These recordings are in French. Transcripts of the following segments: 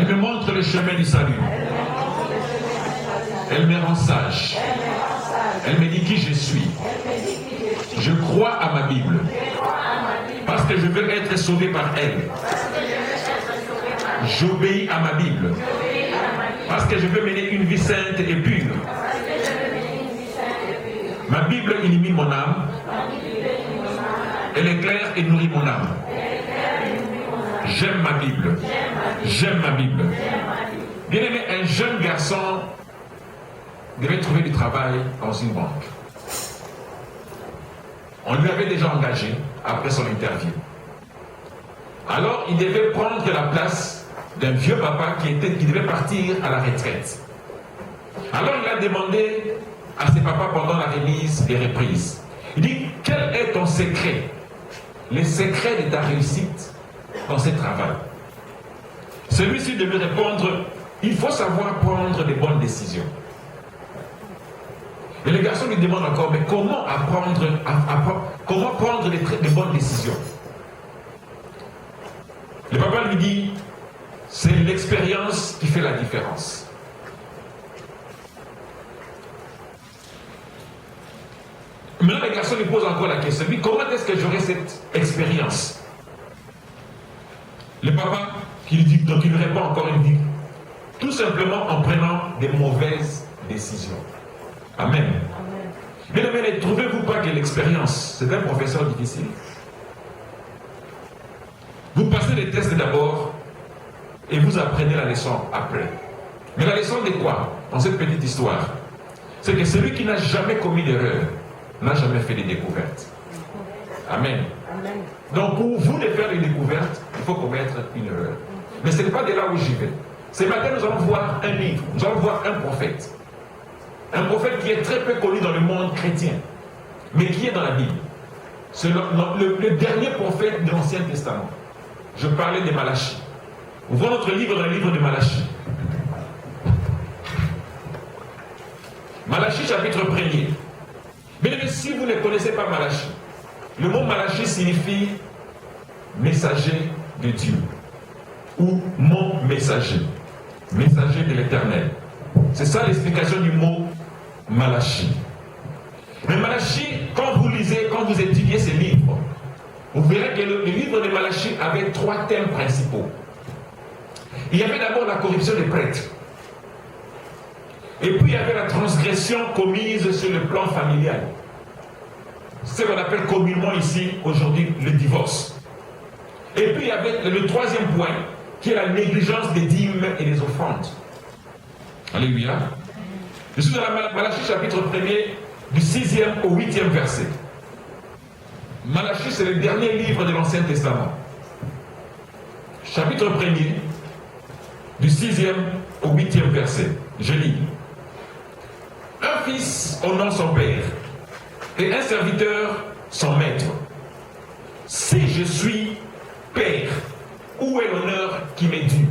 me montre le chemin du salut. Elle me rend sage. Elle me dit qui je suis. Je crois à ma Bible. Parce que je veux être sauvé par elle. J'obéis à ma Bible. Parce que je veux mener une vie sainte et pure. Ma Bible illumine mon âme. Elle éclaire et nourrit mon âme. J'aime ma Bible. J'aime ma Bible. Bien aimé, un jeune garçon devait trouver du travail dans une banque. On lui avait déjà engagé après son interview. Alors, il devait prendre la place d'un vieux papa qui devait partir à la retraite. Alors, il a demandé à ses papas pendant la remise et reprise. Il dit, quel est ton secret? Le secret de ta réussite dans ce travail. Celui-ci devait répondre, il faut savoir prendre de bonnes décisions. Et le garçon lui demande encore, mais comment comment prendre de bonnes décisions? Le papa lui dit, c'est l'expérience qui fait la différence. Maintenant, le garçon lui pose encore la question, mais comment est-ce que j'aurai cette expérience? Le papa, donc il lui répond encore, il dit, tout simplement en prenant des mauvaises décisions. Amen. Mais ne trouvez-vous pas que l'expérience, c'est un professeur difficile? Vous passez les tests d'abord et vous apprenez la leçon après. Mais la leçon de quoi dans cette petite histoire? C'est que celui qui n'a jamais commis d'erreur n'a jamais fait de découvertes. Amen. Amen. Donc pour vous de faire des découvertes, il faut commettre une erreur. Mais ce n'est pas de là où j'y vais. Ce matin, nous allons voir un livre, nous allons voir un prophète. Un prophète qui est très peu connu dans le monde chrétien, mais qui est dans la Bible. C'est le dernier prophète de l'Ancien Testament. Je parlais de Malachie. Ouvrons notre livre dans le livre de Malachie. Malachie chapitre 1er. Mais si vous ne connaissez pas Malachie, le mot Malachie signifie messager de Dieu ou mon messager, messager de l'Éternel. C'est ça l'explication du mot Malachie. Mais Malachie, quand vous lisez, quand vous étudiez ces livres, vous verrez que le livre de Malachie avait 3 thèmes principaux. Il y avait d'abord la corruption des prêtres. Et puis il y avait la transgression commise sur le plan familial. C'est ce qu'on appelle communément ici, aujourd'hui, le divorce. Et puis il y avait le 3e point, qui est la négligence des dîmes et des offrandes. Alléluia. Je suis dans la Malachie chapitre 1er, du 6e au 8e verset. Malachie, c'est le dernier livre de l'Ancien Testament. Chapitre 1er, du 6e au 8e verset. Je lis. Un fils honore son père, et un serviteur son maître. Si je suis père, où est l'honneur qui m'est dû?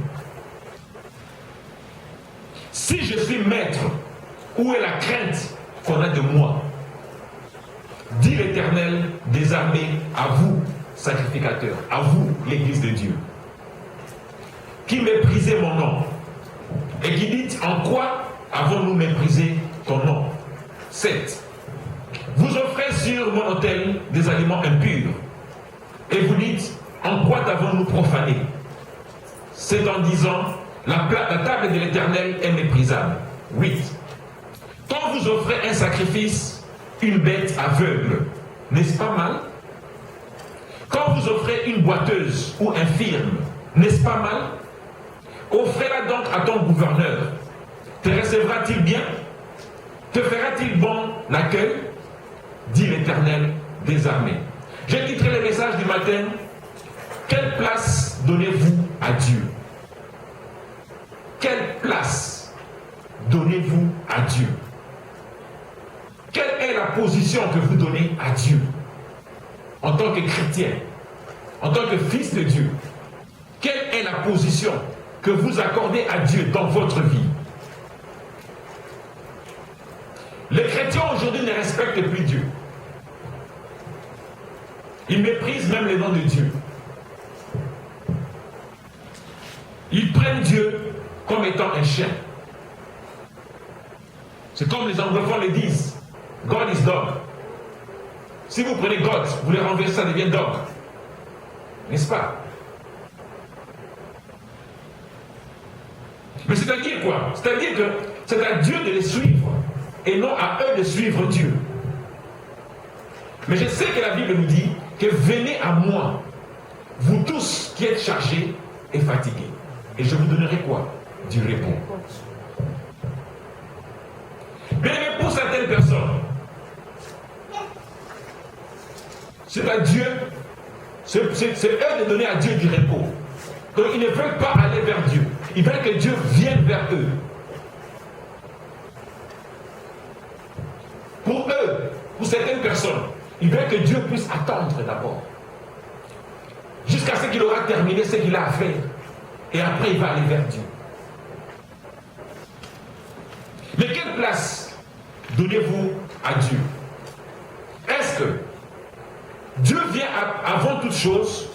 Si je suis maître, où est la crainte qu'on a de moi? Dit l'Éternel des armées à vous, sacrificateurs, à vous, l'Église de Dieu, qui méprisez mon nom, et qui dites, en quoi avons-nous méprisé ton nom? 7. Vous offrez sur mon autel des aliments impurs, et vous dites, en quoi t'avons-nous profané? C'est en disant, la table de l'Éternel est méprisable. 8. Quand vous offrez un sacrifice, une bête aveugle, n'est-ce pas mal? Quand vous offrez une boiteuse ou infirme, n'est-ce pas mal? Offrez-la donc à ton gouverneur. Te recevra-t-il bien? Te fera-t-il bon accueil? Dit l'Éternel des armées. J'ai titré le message du matin, quelle place donnez-vous à Dieu? Quelle place donnez-vous à Dieu? Quelle est la position que vous donnez à Dieu en tant que chrétien, en tant que fils de Dieu? Quelle est la position que vous accordez à Dieu dans votre vie? Les chrétiens aujourd'hui ne respectent plus Dieu. Ils méprisent même le nom de Dieu. Ils prennent prennent Dieu comme étant un chien. C'est comme les anglophones le disent. God is dog. Si vous prenez God, vous les renversez, ça devient dog. N'est-ce pas? Mais c'est-à-dire quoi? C'est-à-dire que c'est à Dieu de les suivre et non à eux de suivre Dieu. Mais je sais que la Bible nous dit que venez à moi, vous tous qui êtes chargés et fatigués. Et je vous donnerai quoi? Du repos. Bien aimé, pour certaines personnes, c'est à Dieu, c'est eux de donner à Dieu du repos. Donc ils ne veulent pas aller vers Dieu. Ils veulent que Dieu vienne vers eux. Pour eux, pour certaines personnes, ils veulent que Dieu puisse attendre d'abord. Jusqu'à ce qu'il aura terminé ce qu'il a à faire. Et après, il va aller vers Dieu. Mais quelle place donnez-vous à Dieu? Est-ce que Dieu vient avant toute chose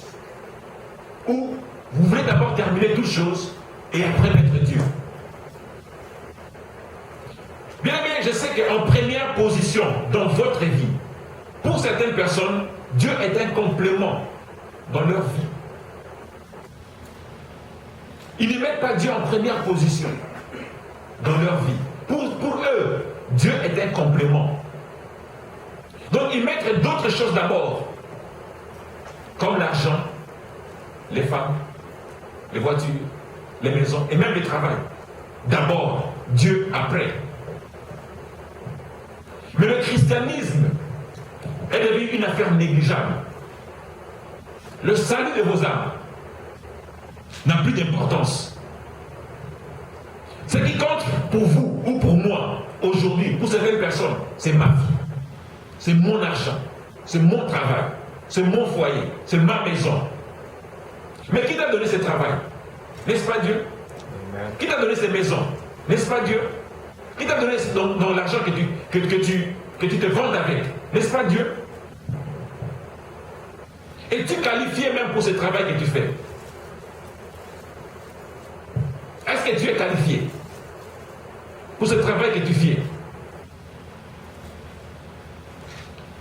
ou vous voulez d'abord terminer toute chose et après mettre Dieu? Bien aimé, je sais qu'en première position dans votre vie, pour certaines personnes, Dieu est un complément dans leur vie. Ils ne mettent pas Dieu en première position dans leur vie. Pour eux, Dieu est un complément. Donc ils mettent d'autres choses d'abord, comme l'argent, les femmes, les voitures, les maisons et même le travail. D'abord, Dieu après. Mais le christianisme est devenu une affaire négligeable. Le salut de vos âmes n'a plus d'importance. Ce qui compte pour vous ou pour moi aujourd'hui, pour certaines personnes, c'est ma vie, c'est mon argent, c'est mon travail, c'est mon foyer, c'est ma maison. Mais qui t'a donné ce travail? N'est-ce pas Dieu? Amen. Qui t'a donné ces maisons? N'est-ce pas Dieu? Qui t'a donné dans l'argent que tu te vends avec? N'est-ce pas Dieu? Es-tu qualifié même pour ce travail que tu fais? Est-ce que tu es qualifié pour ce travail que tu fais?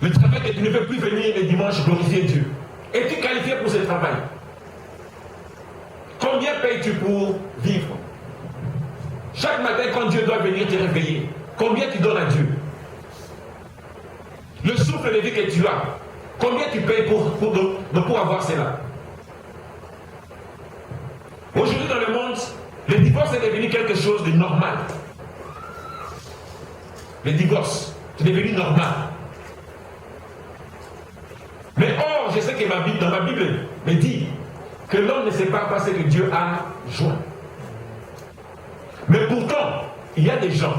Le travail que tu ne peux plus venir le dimanche glorifier Dieu. Es-tu qualifié pour ce travail? Combien payes-tu pour vivre? Chaque matin, quand Dieu doit venir te réveiller, combien tu donnes à Dieu? Le souffle de vie que tu as, combien tu payes pour avoir cela? Aujourd'hui, dans le monde, le divorce est devenu quelque chose de normal. Le divorce, c'est devenu normal. Mais or, je sais que dans ma Bible me dit que l'homme ne sait pas ce que Dieu a joint. Mais pourtant, il y a des gens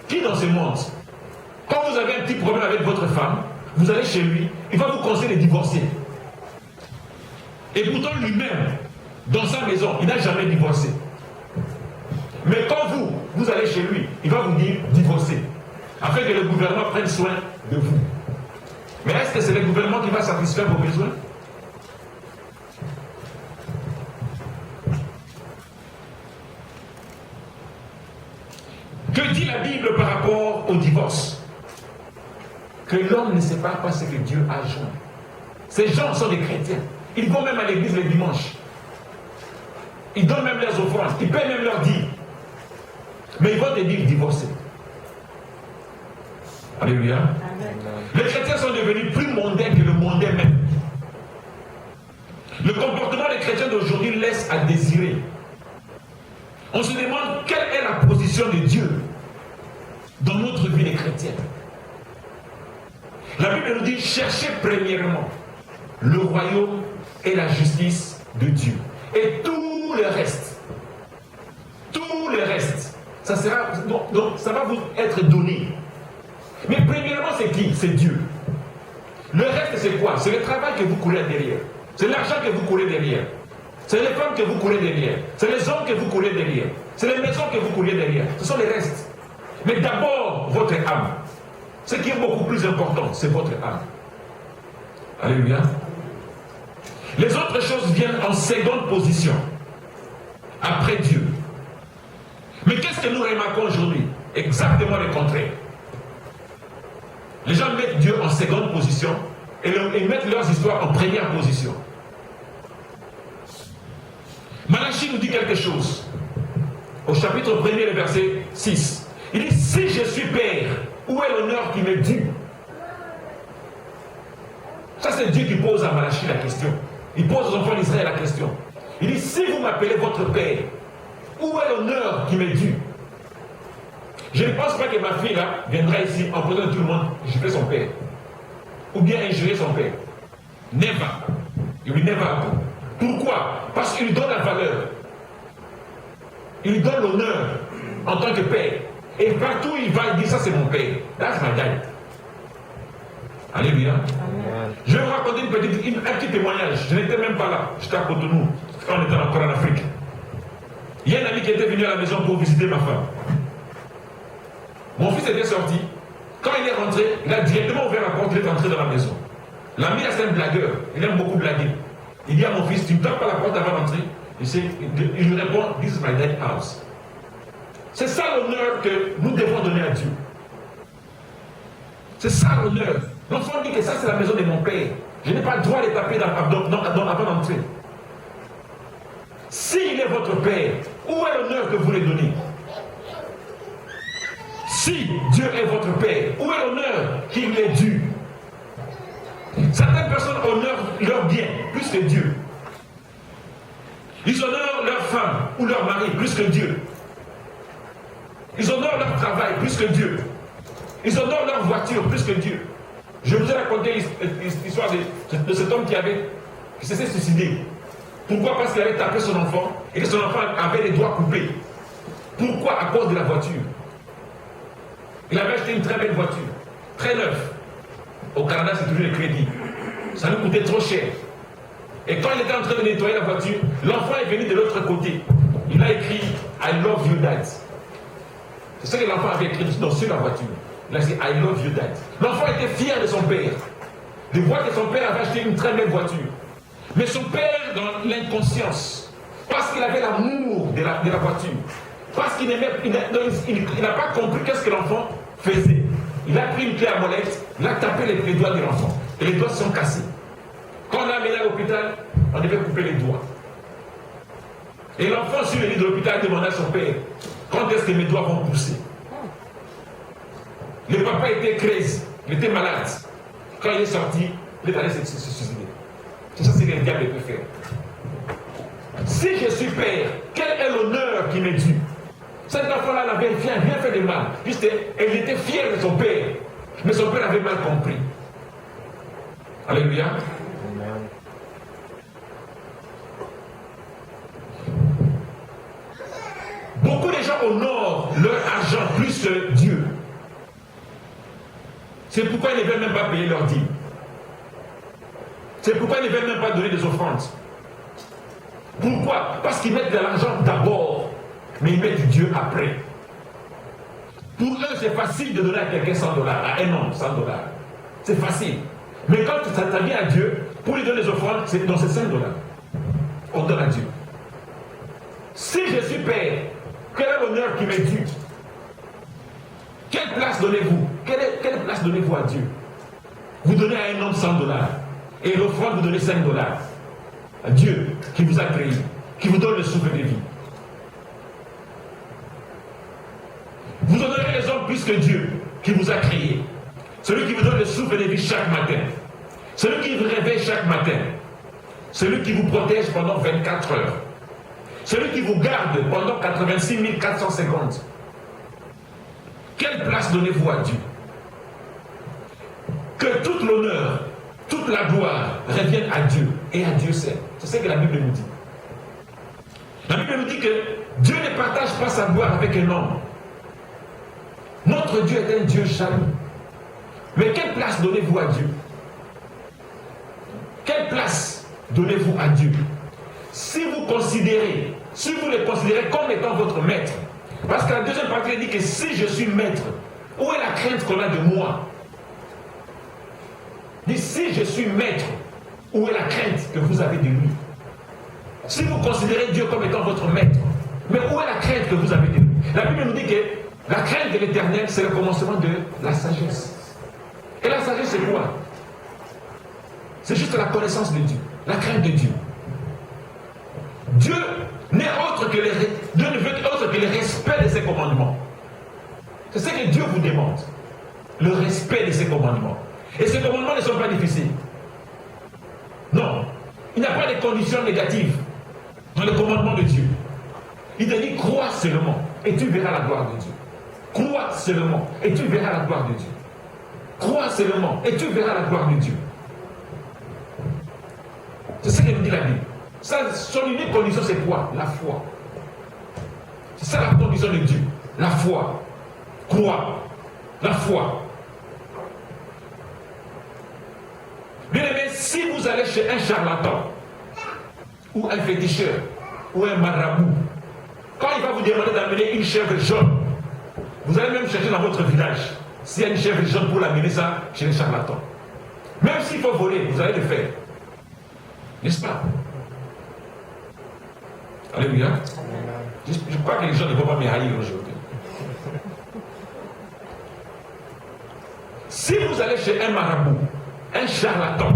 qui dans ce monde, quand vous avez un petit problème avec votre femme, vous allez chez lui, il va vous conseiller de divorcer. Et pourtant lui-même, dans sa maison, il n'a jamais divorcé. Mais quand vous allez chez lui, il va vous dire divorcer, afin que le gouvernement prenne soin de vous. Mais est-ce que c'est le gouvernement qui va satisfaire vos besoins? Que dit la Bible par rapport au divorce? Que l'homme ne sait pas ce que Dieu a joint. Ces gens sont des chrétiens. Ils vont même à l'église le dimanche. Ils donnent même leurs offrandes. Ils paient même leurs dîmes. Mais ils vont te dire divorcer. Alléluia. Amen. Les chrétiens sont devenus plus mondains que le mondain même. Le comportement des chrétiens d'aujourd'hui laisse à désirer. On se demande quelle est la position de Dieu dans notre vie de chrétiens. La Bible nous dit cherchez premièrement le royaume et la justice de Dieu. Et tout le reste, ça sera, donc ça va vous être donné. Mais premièrement, c'est qui? C'est Dieu. Le reste, c'est quoi? C'est le travail que vous courez derrière. C'est l'argent que vous courez derrière. C'est les femmes que vous courez derrière. C'est les hommes que vous courez derrière. C'est les maisons que vous courez derrière. Ce sont les restes. Mais d'abord, votre âme. Ce qui est beaucoup plus important, c'est votre âme. Alléluia. Les autres choses viennent en seconde position. après Dieu. Mais qu'est-ce que nous remarquons aujourd'hui? Exactement le contraire. Les gens mettent Dieu en seconde position et mettent leurs histoires en première position. Malachie nous dit quelque chose. Au chapitre 1er, le verset 6. Il dit, si je suis père, où est l'honneur qui m'est dû? Ça, c'est Dieu qui pose à Malachie la question. Il pose aux enfants d'Israël la question. Il dit, si vous m'appelez votre père, où est l'honneur qui m'est dû? Je ne pense pas que ma fille là viendra ici en posant tout le monde, je fais son père. Ou bien injurer son père. Never. Il will never happen. Pourquoi? Parce qu'il lui donne la valeur. Il lui donne l'honneur en tant que père. Et partout où il va, il dit ça c'est mon père. That's my dad. Alléluia. Je vais vous raconter un petit témoignage. Je n'étais même pas là. J'étais à Cotonou quand on était encore en Afrique. Il y a un ami qui était venu à la maison pour visiter ma femme. Mon fils était sorti. Quand il est rentré, il a directement ouvert la porte, il est entré dans la maison. L'ami, c'est un blagueur. Il aime beaucoup blaguer. Il dit à mon fils, tu ne tapes pas la porte avant d'entrer. Il lui répond, this is my dead house. C'est ça l'honneur que nous devons donner à Dieu. C'est ça l'honneur. L'enfant dit que ça c'est la maison de mon père. Je n'ai pas le droit de taper avant d'entrer. S'il est votre père, où est l'honneur que vous lui donnez? Si Dieu est votre père, où est l'honneur qui lui est dû? Certaines personnes honorent leur bien plus que Dieu. Ils honorent leur femme ou leur mari plus que Dieu. Ils honorent leur travail plus que Dieu. Ils honorent leur voiture plus que Dieu. Je vous ai raconté l'histoire de cet homme qui s'est suicidé. Pourquoi? Parce qu'il avait tapé son enfant et que son enfant avait les doigts coupés. Pourquoi? À cause de la voiture. Il avait acheté une très belle voiture, très neuve. Au Canada, c'est toujours le crédit. Ça lui coûtait trop cher. Et quand il était en train de nettoyer la voiture, l'enfant est venu de l'autre côté. Il a écrit I love you, dad. C'est ce que l'enfant avait écrit sur la voiture. Il a dit I love you, dad. L'enfant était fier de son père, de voir que son père avait acheté une très belle voiture. Mais son père, dans l'inconscience, parce qu'il avait l'amour de la voiture, parce qu'il n'a pas compris qu'est-ce que l'enfant faisait. Il a pris une clé à molette, il a tapé les doigts de l'enfant. Et les doigts sont cassés. Quand on l'a amené à l'hôpital, on devait couper les doigts. Et l'enfant sur le lit de l'hôpital demandait à son père, quand est-ce que mes doigts vont pousser? Le papa était crazy, il était malade. Quand il est sorti, il est allé se suicider. C'est ça ce que le diable peut faire. Si je suis père, quel est l'honneur qui m'est dû? Cet enfant-là n'avait rien fait de mal. Juste, elle était fière de son père. Mais son père avait mal compris. Alléluia. Beaucoup de gens honorent leur argent plus que Dieu. C'est pourquoi ils ne veulent même pas payer leur dîme. C'est pourquoi ils ne veulent même pas donner des offrandes. Pourquoi? Parce qu'ils mettent de l'argent d'abord, mais ils mettent Dieu après. Pour eux, c'est facile de donner à quelqu'un $100, à un homme $100. C'est facile. Mais quand ça vient à Dieu, pour lui donner des offrandes, c'est $5. On donne à Dieu. Si je suis père, quel est l'honneur qui m'est dû? Quelle place donnez-vous? Quelle place donnez-vous à Dieu? Vous donnez à un homme $100 et l'offrande vous donnez $5 à Dieu qui vous a créé, qui vous donne le souffle de vie. Vous honorez les hommes plus que Dieu qui vous a créé. Celui qui vous donne le souffle de vie chaque matin. Celui qui vous réveille chaque matin. Celui qui vous protège pendant 24 heures. Celui qui vous garde pendant 86 450. Quelle place donnez-vous à Dieu? Que toute l'honneur, toute la gloire revienne à Dieu et à Dieu seul. C'est ce que la Bible nous dit. La Bible nous dit que Dieu ne partage pas sa gloire avec un homme. Notre Dieu est un Dieu jaloux. Mais quelle place donnez-vous à Dieu? Quelle place donnez-vous à Dieu? Si vous le considérez comme étant votre maître, parce que la deuxième partie elle dit que si je suis maître, où est la crainte qu'on a de moi? Il dit si je suis maître, où est la crainte que vous avez de lui? Si vous considérez Dieu comme étant votre maître, Mais où est la crainte que vous avez de lui? La Bible nous dit que la crainte de l'Éternel, c'est le commencement de la sagesse. Et la sagesse, c'est quoi? C'est juste la connaissance de Dieu, la crainte de Dieu. Dieu n'est autre que Dieu ne veut autre que le respect de ses commandements. C'est ce que Dieu vous demande. Le respect de ses commandements. Et ces commandements ne sont pas difficiles. Non. Il n'y a pas de conditions négatives dans le commandement de Dieu. Il te dit, crois seulement et tu verras la gloire de Dieu. Crois seulement et tu verras la gloire de Dieu. Crois seulement et tu verras la gloire de Dieu. C'est ce que nous dit la Bible. Ça, son unique condition, c'est quoi? La foi. C'est ça la condition de Dieu. La foi. Crois. La foi. Bien aimé, si vous allez chez un charlatan, ou un féticheur, ou un marabout, quand il va vous demander d'amener une chèvre jaune, vous allez même chercher dans votre village s'il y a une chèvre jaune pour l'amener ça chez les charlatans. Même s'il faut voler, vous allez le faire. N'est-ce pas? Alléluia. Je crois que les gens ne vont pas me haïr aujourd'hui. Si vous allez chez un marabout, un charlatan,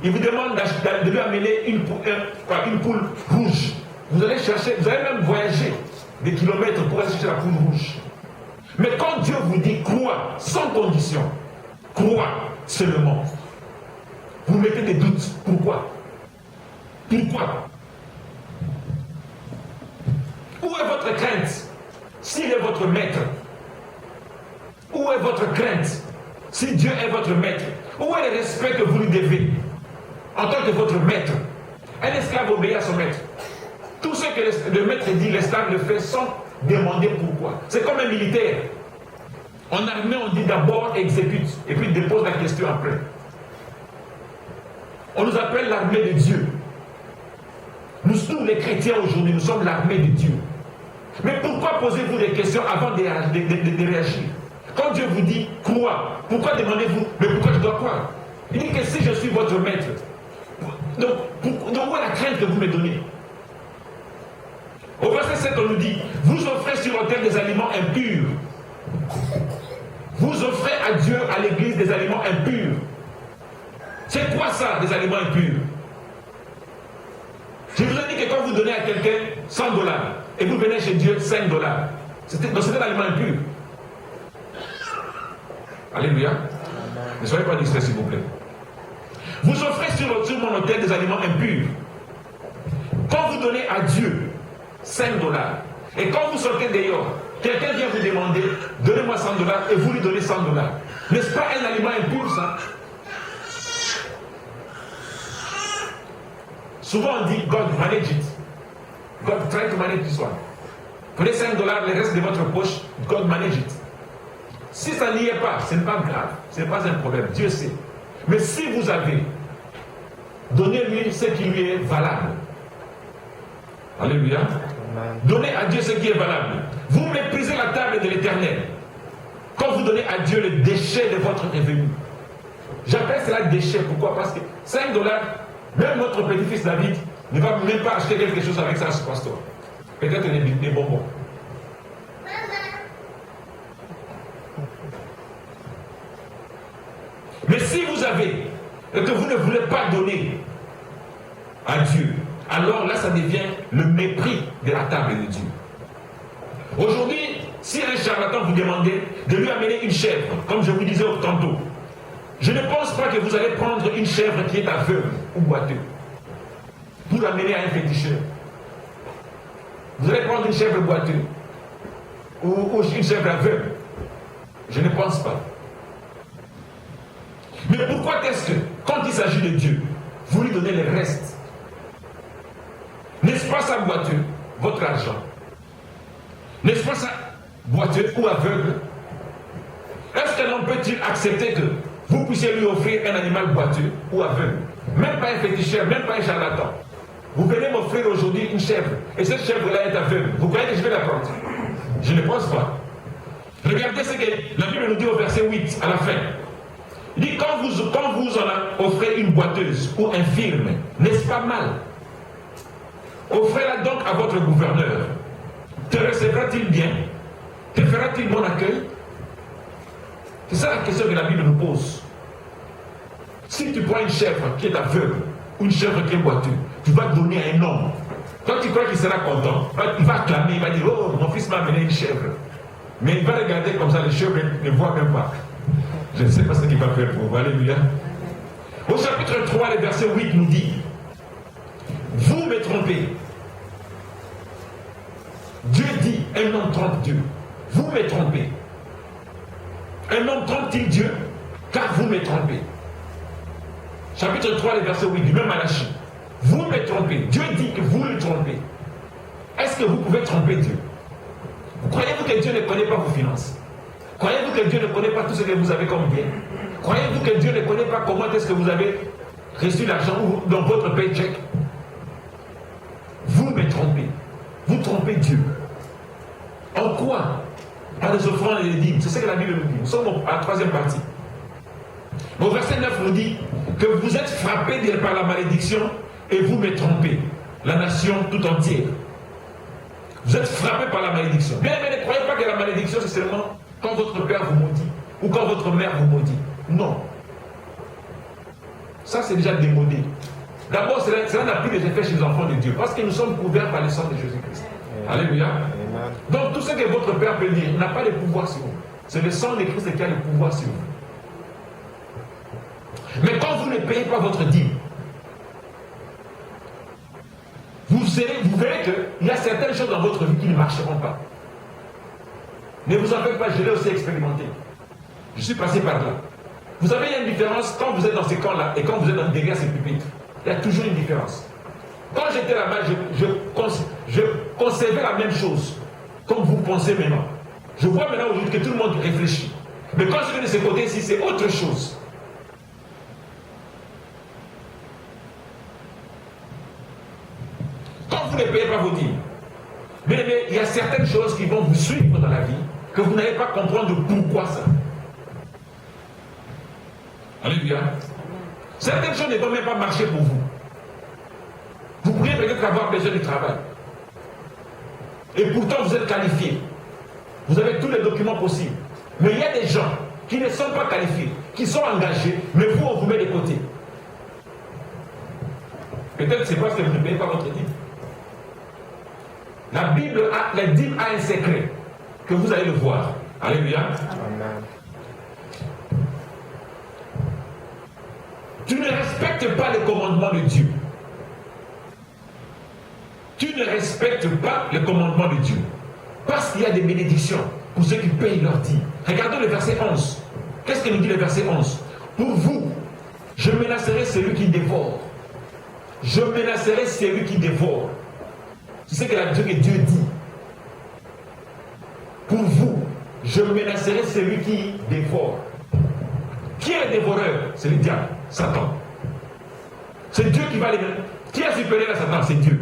il vous demande de lui amener une poule rouge. Vous allez chercher, vous allez même voyager des kilomètres pour aller chercher la poule rouge. Mais quand Dieu vous dit crois sans condition, crois seulement, vous mettez des doutes. Pourquoi? Pourquoi? Où est votre crainte s'il est votre maître? Où est votre crainte si Dieu est votre maître? Où est le respect que vous lui devez en tant que votre maître? Un esclave obéit à son maître. Tout ce que le maître dit, l'esclave le fait sans demander pourquoi. C'est comme un militaire. En armée, on dit d'abord exécute et puis dépose la question après. On nous appelle l'armée de Dieu. Nous, tous les chrétiens aujourd'hui, nous sommes l'armée de Dieu. Mais pourquoi posez-vous des questions avant de réagir? Quand Dieu vous dit crois, pourquoi demandez-vous mais pourquoi je dois croire? Il dit que si je suis votre maître, donc où est la crainte que vous me donnez? Au verset 7, on nous dit vous offrez sur l'autel des aliments impurs. Vous offrez à Dieu, à l'église, des aliments impurs. C'est quoi ça, des aliments impurs? Je vous ai dit que quand vous donnez à quelqu'un $100 et vous venez chez Dieu $5, c'est un aliment impur. Alléluia. Ne soyez pas distraits, s'il vous plaît. Vous offrez sur mon autel des aliments impurs. Quand vous donnez à Dieu $5 et quand vous sortez dehors, quelqu'un vient vous demander donnez-moi $100 et vous lui donnez $100. N'est-ce pas un aliment impur, ça? Souvent on dit God manage it. God try to manage this one. Prenez $5, le reste de votre poche, God manage it. Si ça n'y est pas, ce n'est pas grave, ce n'est pas un problème, Dieu sait. Mais si vous avez, donnez-lui ce qui lui est valable. Alléluia. Donnez à Dieu ce qui est valable. Vous méprisez la table de l'Éternel quand vous donnez à Dieu le déchet de votre revenu. J'appelle cela déchet. Pourquoi? Parce que $5, même notre petit-fils David ne va même pas acheter quelque chose avec ça à ce pasteur. Peut-être des bonbons. Mais si vous avez et que vous ne voulez pas donner à Dieu, alors là ça devient le mépris de la table de Dieu. Aujourd'hui, si un charlatan vous demandait de lui amener une chèvre, comme je vous disais tantôt, je ne pense pas que vous allez prendre une chèvre qui est aveugle ou boiteuse pour l'amener à un féticheur. Vous allez prendre une chèvre boiteuse ou une chèvre aveugle. Je ne pense pas. Mais pourquoi est-ce que, quand il s'agit de Dieu, vous lui donnez le reste? N'est-ce pas ça boiteux, votre argent? N'est-ce pas ça boiteux ou aveugle? Est-ce qu'un homme peut-il accepter que vous puissiez lui offrir un animal boiteux ou aveugle? Même pas un féticheur, même pas un charlatan. Vous venez m'offrir aujourd'hui une chèvre, et cette chèvre-là est aveugle. Vous croyez que je vais la prendre? Je ne pense pas. Regardez ce que la Bible nous dit au verset 8, à la fin. Il dit, quand vous en offrez une boiteuse ou infirme, n'est-ce pas mal? Offrez-la donc à votre gouverneur. Te recevra-t-il bien? Te fera-t-il bon accueil? C'est ça la question que la Bible nous pose. Si tu prends une chèvre qui est aveugle, ou une chèvre qui est boiteuse, tu vas donner à un homme. Toi, tu crois qu'il sera content? Il va acclamer, il va dire, oh, mon fils m'a amené une chèvre. Mais il va regarder comme ça, les chèvres ne voient même pas. Je ne sais pas ce qu'il va faire pour vous. Alléluia. Au chapitre 3, le verset 8 nous dit, vous me trompez. Dieu dit, un homme trompe Dieu. Vous me trompez. Un homme trompe-t-il Dieu? Car vous me trompez. Chapitre 3, le verset 8 du même Malachie. Vous me trompez. Dieu dit que vous le trompez. Est-ce que vous pouvez tromper Dieu? Croyez-vous que Dieu ne connaît pas vos finances? Croyez-vous que Dieu ne connaît pas tout ce que vous avez comme bien? Croyez-vous que Dieu ne connaît pas comment est-ce que vous avez reçu l'argent dans votre paycheck? Vous me trompez. Vous trompez Dieu. En quoi? Par les offrandes et les dîmes. C'est ce que la Bible nous dit. Nous sommes à la troisième partie. Au verset 9 nous dit que vous êtes frappés par la malédiction et vous me trompez. La nation tout entière. Vous êtes frappés par la malédiction. Bien, mais ne croyez pas que la malédiction c'est seulement quand votre père vous maudit ou quand votre mère vous maudit. Non. Ça c'est déjà démodé. D'abord, cela n'a plus d'effet chez les enfants de Dieu parce que nous sommes couverts par le sang de Jésus-Christ. Alléluia. Donc tout ce que votre père peut dire n'a pas de pouvoir sur vous. C'est le sang de Christ qui a le pouvoir sur vous. Mais quand vous ne payez pas votre dîme, vous verrez qu'il y a certaines choses dans votre vie qui ne marcheront pas. Ne vous en faites pas, je l'ai aussi expérimenté. Je suis passé par là. Vous savez, il y a une différence quand vous êtes dans ces camps-là et quand vous êtes derrière ces pupitres. Il y a toujours une différence. Quand j'étais là-bas, je concevais la même chose, comme vous pensez maintenant. Je vois maintenant aujourd'hui que tout le monde réfléchit. Mais quand je viens de ce côté-ci, c'est autre chose. Quand vous ne payez pas vos dîmes, mais il y a certaines choses qui vont vous suivre dans la vie, que vous n'allez pas comprendre pourquoi ça. Alléluia. Certaines choses ne vont même pas marcher pour vous. Vous pourriez peut-être avoir besoin du travail. Et pourtant, vous êtes qualifié. Vous avez tous les documents possibles. Mais il y a des gens qui ne sont pas qualifiés, qui sont engagés, mais vous, on vous met de côté. Peut-être c'est parce que vous ne payez pas votre dîme. La Bible, la dîme a un secret que vous allez le voir. Alléluia. Amen. Tu ne respectes pas les commandements de Dieu. Tu ne respectes pas les commandements de Dieu. Parce qu'il y a des bénédictions pour ceux qui payent leur dîme. Regardons le verset 11. Qu'est-ce que nous dit le verset 11? Pour vous, je menacerai celui qui dévore. Je menacerai celui qui dévore. C'est ce que Dieu dit. Pour vous, je menacerai celui qui dévore. Qui est le dévoreur? C'est le diable, Satan. C'est Dieu qui va les menacer. Qui est supérieur à Satan? C'est Dieu.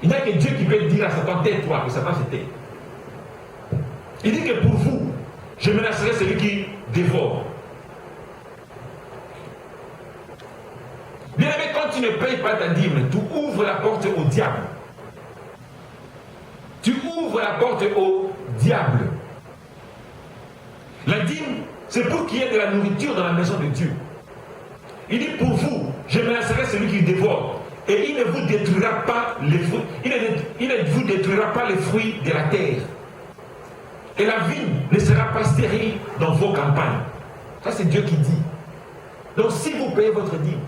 Il n'y a que Dieu qui peut dire à Satan, tais-toi, que Satan se tait. Il dit que pour vous, je menacerai celui qui dévore. Bien aimé, quand tu ne payes pas ta dîme, tu ouvres la porte au diable. Tu ouvres la porte au diable. La dîme, c'est pour qu'il y ait de la nourriture dans la maison de Dieu. Il dit pour vous, je menacerai celui qui dévore. Et il ne vous détruira pas les fruits. Il ne vous détruira pas les fruits de la terre. Et la vigne ne sera pas stérile dans vos campagnes. Ça, c'est Dieu qui dit. Donc, si vous payez votre dîme,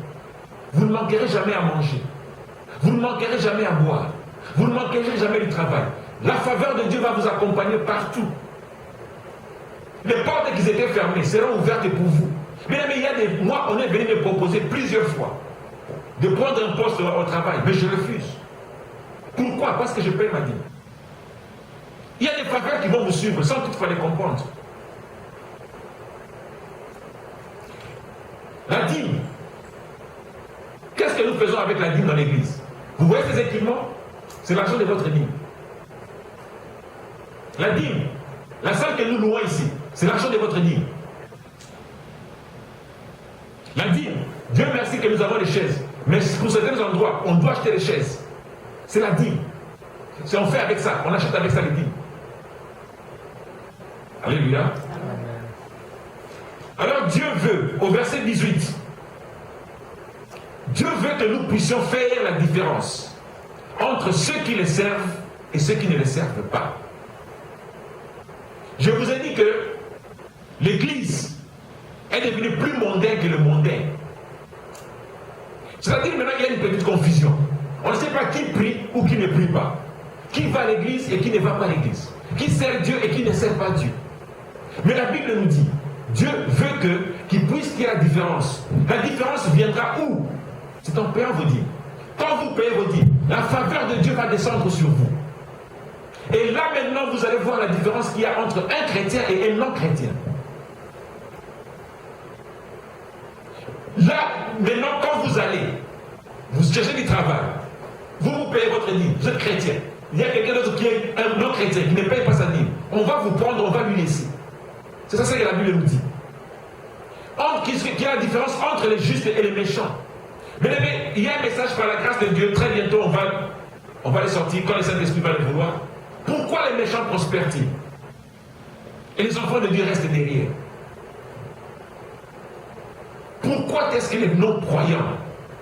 vous ne manquerez jamais à manger. Vous ne manquerez jamais à boire. Vous ne manquerez jamais du travail. La faveur de Dieu va vous accompagner partout. Les portes qui étaient fermées seront ouvertes pour vous. Mais il y a des mois, on est venu me proposer plusieurs fois de prendre un poste au travail, mais je refuse. Pourquoi? Parce que je paye ma dîme. Il y a des faveurs qui vont vous suivre sans toutefois les comprendre. La dîme. Qu'est-ce que nous faisons avec la dîme dans l'église? Vous voyez ces équipements? C'est l'argent de votre dîme. La dîme, la salle que nous louons ici, c'est l'argent de votre dîme. La dîme, Dieu merci que nous avons des chaises. Mais pour certains endroits, on doit acheter des chaises. C'est la dîme. C'est on fait avec ça, on achète avec ça les dîmes. Alléluia. Alors Dieu veut, au verset 18, Dieu veut que nous puissions faire la différence entre ceux qui les servent et ceux qui ne les servent pas. Je vous ai dit que l'Église est devenue plus mondaine que le mondain. C'est-à-dire maintenant il y a une petite confusion. On ne sait pas qui prie ou qui ne prie pas. Qui va à l'église et qui ne va pas à l'église. Qui sert Dieu et qui ne sert pas Dieu. Mais la Bible nous dit, Dieu veut qu'il puisse qu'il y ait la différence. La différence viendra où? C'est en payant vos dîmes. Quand vous payez vos dîmes, la faveur de Dieu va descendre sur vous. Et là maintenant, vous allez voir la différence qu'il y a entre un chrétien et un non-chrétien. Là, maintenant, quand vous allez, vous cherchez du travail, vous payez votre dîme, vous êtes chrétien. Il y a quelqu'un d'autre qui est un non-chrétien, qui ne paye pas sa dîme. On va vous prendre, on va lui laisser. C'est ça que la Bible nous dit. Qu'il y a la différence entre les justes et les méchants. Mais il y a un message par la grâce de Dieu, très bientôt on va les sortir, quand le Saint-Esprit va les vouloir. Pourquoi les méchants prospèrent-ils? Et les enfants de Dieu restent derrière. Pourquoi est-ce que les non-croyants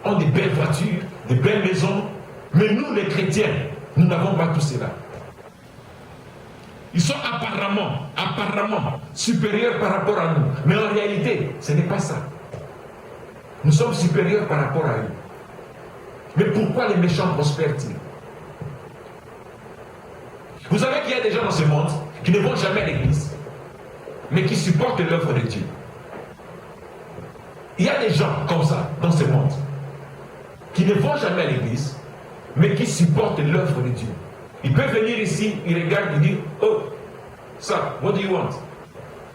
ont des belles voitures, des belles maisons, mais nous les chrétiens, nous n'avons pas tout cela? Ils sont apparemment supérieurs par rapport à nous. Mais en réalité, ce n'est pas ça. Nous sommes supérieurs par rapport à eux. Mais pourquoi les méchants prospèrent-ils? Vous savez qu'il y a des gens dans ce monde qui ne vont jamais à l'église, mais qui supportent l'œuvre de Dieu. Il y a des gens comme ça dans ce monde qui ne vont jamais à l'église, mais qui supportent l'œuvre de Dieu. Ils peuvent venir ici, ils regardent et disent, oh, ça, what do you want?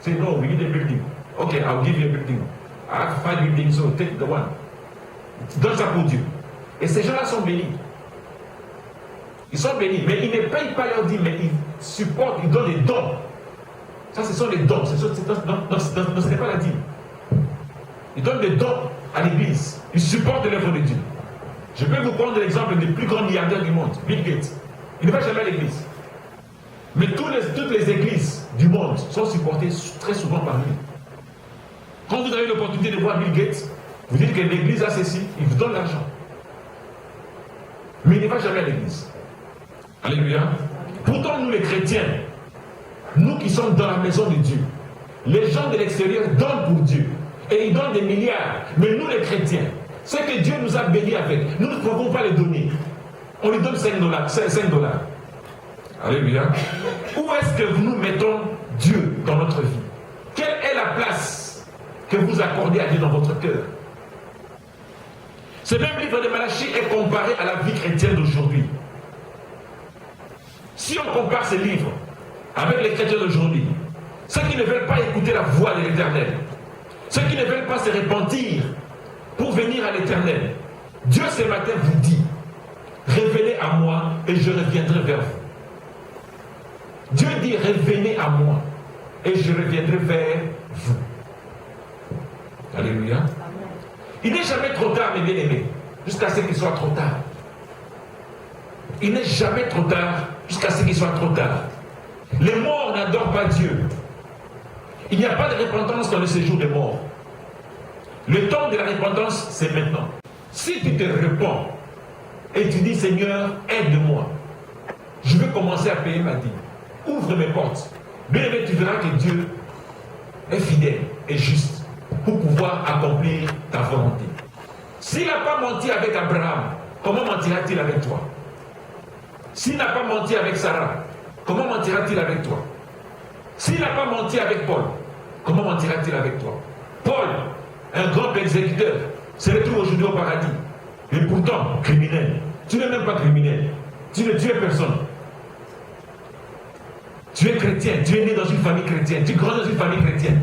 Say, no, we need a building. Okay, I'll give you a building. I have 5 buildings, so take the one. Donne ça pour Dieu. Et ces gens-là sont bénis. Ils sont bénis, mais ils ne payent pas leur dîme, mais ils supportent, ils donnent des dons. Ça, ce sont les dons. Ce n'est pas la dîme. Ils donnent des dons à l'église. Ils supportent l'œuvre de Dieu. Je peux vous prendre l'exemple du plus grand milliardaire du monde, Bill Gates. Il ne va jamais à l'église. Mais toutes les églises du monde sont supportées très souvent par lui. Quand vous avez l'opportunité de voir Bill Gates, vous dites que l'église a ceci, il vous donne l'argent. Mais il ne va jamais à l'église. Alléluia. Pourtant, nous les chrétiens, nous qui sommes dans la maison de Dieu, les gens de l'extérieur donnent pour Dieu. Et ils donnent des milliards. Mais nous les chrétiens, ce que Dieu nous a bénis avec, nous ne pouvons pas les donner. On lui donne 5 $. Alléluia. Où est-ce que nous mettons Dieu dans notre vie? Quelle est la place que vous accordez à Dieu dans votre cœur? Ce même livre de Malachie est comparé à la vie chrétienne d'aujourd'hui. Si on compare ce livre avec les chrétiens d'aujourd'hui, ceux qui ne veulent pas écouter la voix de l'Éternel, ceux qui ne veulent pas se repentir pour venir à l'Éternel, Dieu ce matin vous dit, revenez à moi et je reviendrai vers vous. Dieu dit, revenez à moi et je reviendrai vers vous. Alléluia. Il n'est jamais trop tard, mes bien-aimés, jusqu'à ce qu'il soit trop tard. Il n'est jamais trop tard, jusqu'à ce qu'il soit trop tard. Les morts n'adorent pas Dieu. Il n'y a pas de repentance dans le séjour des morts. Le temps de la repentance, c'est maintenant. Si tu te repens et tu dis, Seigneur, aide-moi, je veux commencer à payer ma dîme. Ouvre mes portes. Bien aimé, tu verras que Dieu est fidèle et juste pour pouvoir accomplir ta volonté. S'il n'a pas menti avec Abraham, comment mentira-t-il avec toi? S'il n'a pas menti avec Sarah, comment mentira-t-il avec toi? S'il n'a pas menti avec Paul, comment mentira-t-il avec toi? Paul, un grand exécuteur, se retrouve aujourd'hui au paradis. Et pourtant, criminel. Tu n'es même pas criminel. Tu ne tues personne. Tu es chrétien, tu es né dans une famille chrétienne, tu grandis dans une famille chrétienne.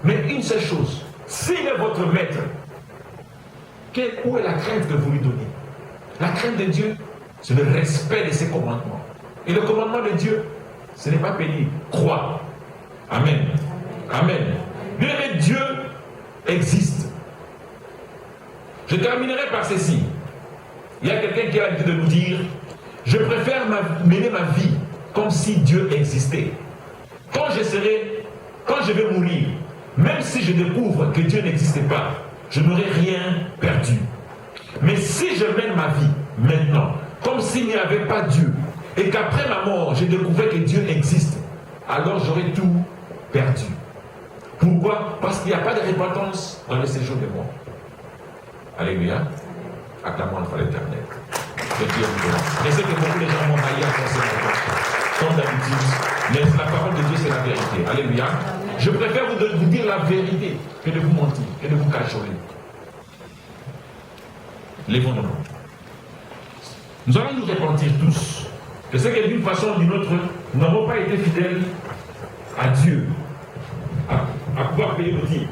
Mais une seule chose, s'il est votre maître, où est la crainte que vous lui donnez? La crainte de Dieu, c'est le respect de ses commandements. Et le commandement de Dieu, ce n'est pas pénible. Crois. Amen. Amen. Bien aimé, Dieu existe. Je terminerai par ceci. Il y a quelqu'un qui a l'habitude de nous dire, Je préfère mener ma vie comme si Dieu existait. Quand je vais mourir, même si je découvre que Dieu n'existait pas, je n'aurai rien perdu. Mais si je mène ma vie maintenant, comme s'il n'y avait pas Dieu, et qu'après ma mort, je découvrais que Dieu existe, alors j'aurai tout perdu. Pourquoi? Parce qu'il n'y a pas de repentance dans le séjour des morts. Alléluia. Acclamons l'enfant l'éternel. Que Dieu vous bénisse. Je sais que beaucoup de gens m'ont maillé à penser comme d'habitude, mais la parole de Dieu, c'est la vérité. Alléluia. Je préfère vous dire la vérité que de vous mentir, que de vous cacholer. Lèvons-nous. Nous allons nous repentir tous. Je sais que d'une façon ou d'une autre, nous n'avons pas été fidèles à Dieu, à pouvoir payer nos dîmes,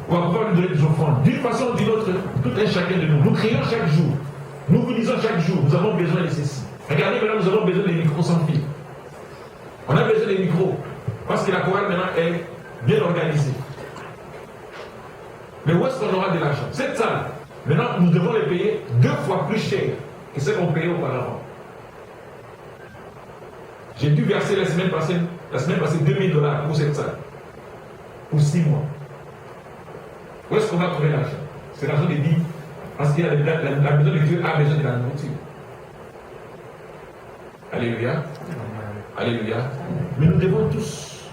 ou à pouvoir nous donner des offrandes. D'une façon ou d'une autre, tout un chacun de nous. Nous crions chaque jour. Nous vous disons chaque jour, nous avons besoin de ceci. Regardez maintenant, nous avons besoin des micros sans fil. On a besoin des micros, parce que la chorale maintenant est bien organisée. Mais où est-ce qu'on aura de l'argent? Cette salle, maintenant, nous devons les payer 2 fois plus cher que ce qu'on payait auparavant. J'ai dû verser la semaine passée $2000 pour cette salle. Pour 6 mois. Où est-ce qu'on va trouver l'argent? C'est l'argent des dîmes. Parce que la maison de Dieu a besoin de la nourriture. Alléluia. Alléluia. Mais nous devons tous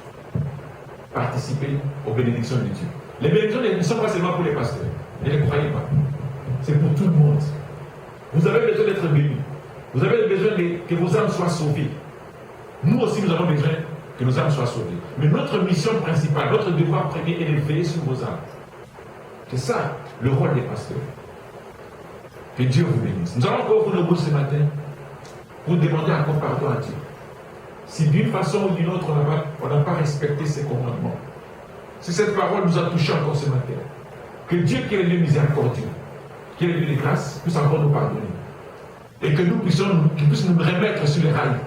participer aux bénédictions de Dieu. Les bénédictions ne sont pas seulement pour les pasteurs. Ne les croyez pas. C'est pour tout le monde. Vous avez besoin d'être bénis. Vous avez besoin que vos âmes soient sauvées. Nous aussi, nous avons besoin que nos âmes soient sauvées. Mais notre mission principale, notre devoir premier est de veiller sur vos âmes. C'est ça, le rôle des pasteurs. Que Dieu vous bénisse. Nous allons encore vous lever ce matin pour demander encore pardon à Dieu. Si d'une façon ou d'une autre, on n'a pas respecté ses commandements. Si cette parole nous a touchés encore ce matin, que Dieu qui est le miséricordieux, qui est le Dieu de grâce, puisse encore nous pardonner. Et que nous puissions nous remettre sur les rails,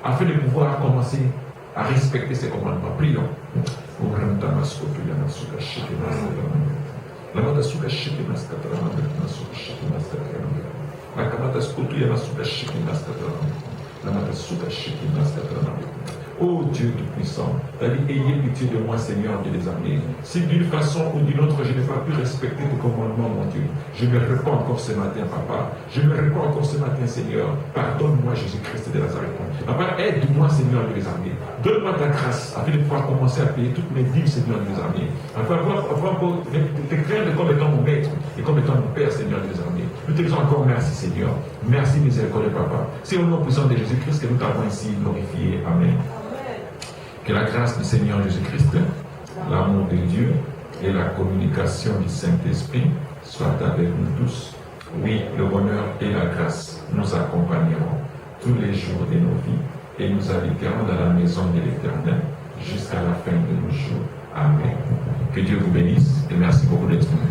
afin de pouvoir commencer à respecter ses commandements. Prions. Oh Dieu Tout-Puissant, ayez pitié de moi, Seigneur, Dieu des armées. Si d'une façon ou d'une autre, je n'ai pas pu respecter tes commandements, mon Dieu, je me réponds encore ce matin, Papa. Je me réponds encore ce matin, Seigneur. Pardonne-moi, Jésus-Christ de Nazareth. Papa, aide-moi, Seigneur, Dieu des armées. Donne-moi ta grâce afin de pouvoir commencer à payer toutes mes dîmes, Seigneur, Dieu des armées. Afin de pouvoir te craindre comme étant mon maître et comme étant mon Père, Seigneur, Dieu des armées. Nous te disons encore merci, Seigneur. Merci, miséricorde, Papa. C'est au nom puissant de Jésus-Christ que nous t'avons ici glorifié. Amen. Que la grâce du Seigneur Jésus-Christ, l'amour de Dieu et la communication du Saint-Esprit soient avec nous tous. Oui, le bonheur et la grâce nous accompagneront tous les jours de nos vies et nous habiterons dans la maison de l'Éternel jusqu'à la fin de nos jours. Amen. Que Dieu vous bénisse et merci beaucoup d'être venu.